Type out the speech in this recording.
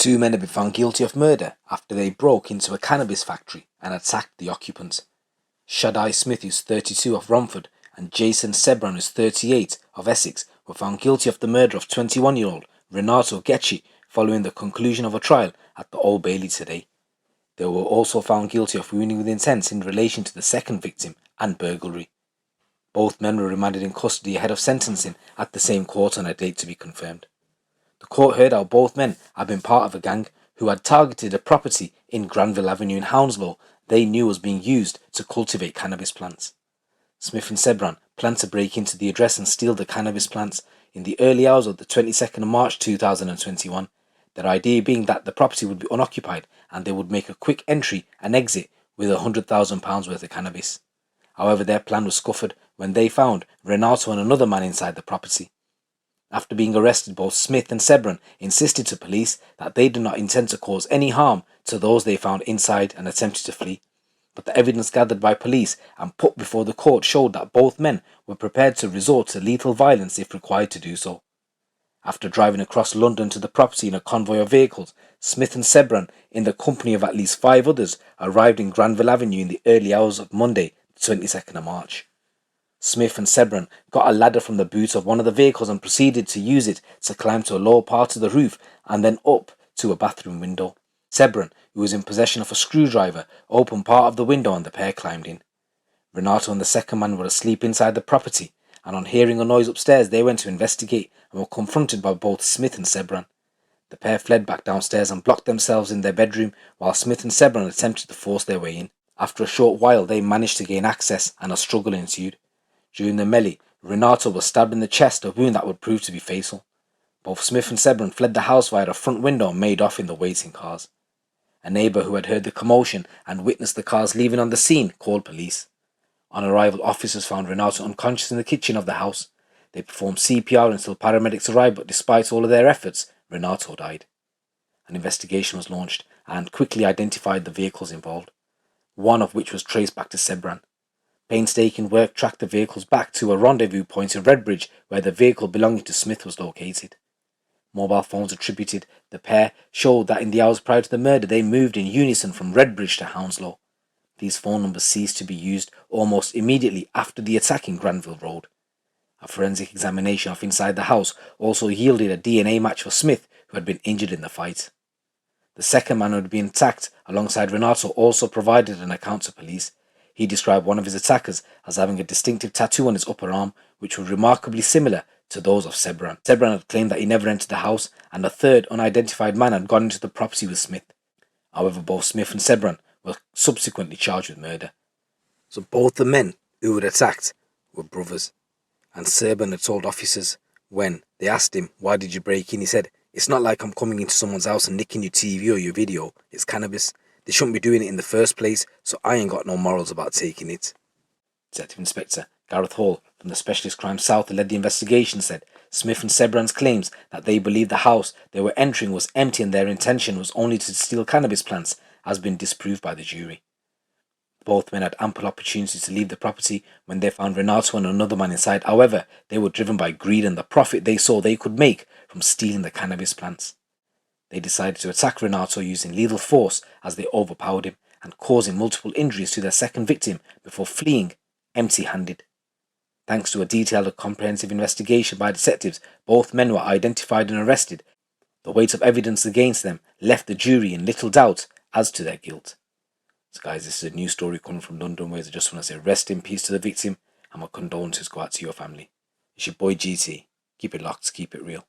Two men have been found guilty of murder after they broke into a cannabis factory and attacked the occupants. Shaddai Smith, who's 32 of Romford, and Jason Sebran, who's 38 of Essex, were found guilty of the murder of 21-year-old Renato Getchi following the conclusion of a trial at the Old Bailey today. They were also found guilty of wounding with intent in relation to the second victim and burglary. Both men were remanded in custody ahead of sentencing at the same court on a date to be confirmed. The court heard how both men had been part of a gang who had targeted a property in Granville Avenue in Hounslow they knew was being used to cultivate cannabis plants. Smith and Sebran planned to break into the address and steal the cannabis plants in the early hours of the 22nd of March 2021, their idea being that the property would be unoccupied and they would make a quick entry and exit with £100,000 worth of cannabis. However, their plan was scuppered when they found Renato and another man inside the property. After being arrested, both Smith and Sebran insisted to police that they did not intend to cause any harm to those they found inside and attempted to flee. But the evidence gathered by police and put before the court showed that both men were prepared to resort to lethal violence if required to do so. After driving across London to the property in a convoy of vehicles, Smith and Sebran, in the company of at least 5 others, arrived in Granville Avenue in the early hours of Monday, the 22nd of March. Smith and Sebran got a ladder from the boot of one of the vehicles and proceeded to use it to climb to a lower part of the roof and then up to a bathroom window. Sebran, who was in possession of a screwdriver, opened part of the window and the pair climbed in. Renato and the second man were asleep inside the property, and on hearing a noise upstairs they went to investigate and were confronted by both Smith and Sebran. The pair fled back downstairs and blocked themselves in their bedroom while Smith and Sebran attempted to force their way in. After a short while they managed to gain access and a struggle ensued. During the melee, Renato was stabbed in the chest, a wound that would prove to be fatal. Both Smith and Sebran fled the house via a front window and made off in the waiting cars. A neighbour who had heard the commotion and witnessed the cars leaving on the scene called police. On arrival, officers found Renato unconscious in the kitchen of the house. They performed CPR until paramedics arrived, but despite all of their efforts, Renato died. An investigation was launched and quickly identified the vehicles involved, one of which was traced back to Sebran. Painstaking work tracked the vehicles back to a rendezvous point in Redbridge where the vehicle belonging to Smith was located. Mobile phones attributed the pair showed that in the hours prior to the murder they moved in unison from Redbridge to Hounslow. These phone numbers ceased to be used almost immediately after the attack in Granville Road. A forensic examination of inside the house also yielded a DNA match for Smith, who had been injured in the fight. The second man who had been attacked alongside Renato also provided an account to police. He described one of his attackers as having a distinctive tattoo on his upper arm, which was remarkably similar to those of Sebran. Sebran had claimed that he never entered the house, and a third unidentified man had gone into the property with Smith. However, both Smith and Sebran were subsequently charged with murder. So both the men who were attacked were brothers, and Sebran had told officers when they asked him, "Why did you break in?" he said, "It's not like I'm coming into someone's house and nicking your TV or your video. It's cannabis. They shouldn't be doing it in the first place, so I ain't got no morals about taking it." Detective Inspector Gareth Hall from the Specialist Crime South who led the investigation said Smith and Sebran's claims that they believed the house they were entering was empty and their intention was only to steal cannabis plants has been disproved by the jury. Both men had ample opportunity to leave the property when they found Renato and another man inside. However, they were driven by greed and the profit they saw they could make from stealing the cannabis plants. They decided to attack Renato using lethal force as they overpowered him and causing multiple injuries to their second victim before fleeing empty-handed. Thanks to a detailed and comprehensive investigation by detectives, both men were identified and arrested. The weight of evidence against them left the jury in little doubt as to their guilt. So guys, this is a new story coming from London where I just want to say rest in peace to the victim and my condolences go out to your family. It's your boy GT. Keep it locked, keep it real.